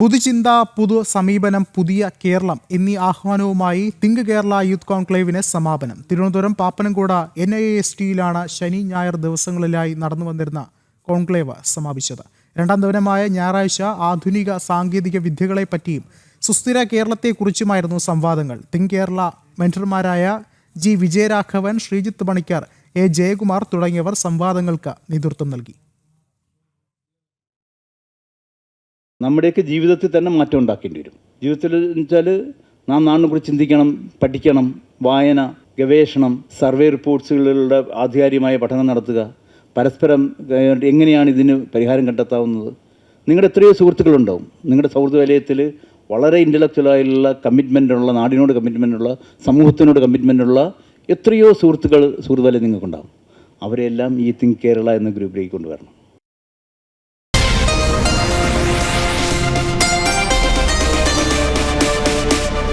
പുതുചിന്ത, പുതു സമീപനം, പുതിയ കേരളം എന്നീ ആഹ്വാനവുമായി തിങ്ക് കേരള യൂത്ത് കോൺക്ലേവിന് സമാപനം. തിരുവനന്തപുരം പാപ്പനംകോട് NISTയിലാണ് ശനി ഞായർ ദിവസങ്ങളിലായി നടന്നുവന്നിരുന്ന കോൺക്ലേവ് സമാപിച്ചത്. രണ്ടാം ദിനമായ ഞായറാഴ്ച ആധുനിക സാങ്കേതിക വിദ്യകളെപ്പറ്റിയും സുസ്ഥിര കേരളത്തെക്കുറിച്ചുമായിരുന്നു സംവാദങ്ങൾ. തിങ്ക് കേരള മെന്റർമാരായ G. വിജയരാഘവൻ, ശ്രീജിത്ത് പണിക്കർ, A. ജയകുമാർ തുടങ്ങിയവർ സംവാദങ്ങൾക്ക് നേതൃത്വം നൽകി. നമ്മുടെയൊക്കെ ജീവിതത്തിൽ തന്നെ മാറ്റം ഉണ്ടാക്കേണ്ടി വരും. ജീവിതത്തിൽ വെച്ചാൽ നാം നാടിനെക്കുറിച്ച് ചിന്തിക്കണം, പഠിക്കണം, വായന, ഗവേഷണം, സർവേ റിപ്പോർട്ട്സുകളുടെ ആധികാരികമായ പഠനം നടത്തുക, പരസ്പരം എങ്ങനെയാണ് ഇതിന് പരിഹാരം കണ്ടെത്താവുന്നത്. നിങ്ങളുടെ എത്രയോ സുഹൃത്തുക്കളുണ്ടാവും. നിങ്ങളുടെ സൗഹൃദ വലയത്തിൽ വളരെ ഇൻ്റലക്ച്വലായുള്ള കമ്മിറ്റ്മെൻറ്റുള്ള, നാടിനോട് കമ്മിറ്റ്മെൻറ്റുള്ള, സമൂഹത്തിനോട് കമ്മിറ്റ്മെൻറ്റുള്ള എത്രയോ സുഹൃത്തുക്കൾ സുഹൃത്തുക്കളെ നിങ്ങൾക്കുണ്ടാവും. അവരെല്ലാം ഈ തിങ്ക് കേരള എന്ന ഗ്രൂപ്പിലേക്ക് കൊണ്ടുവരണം.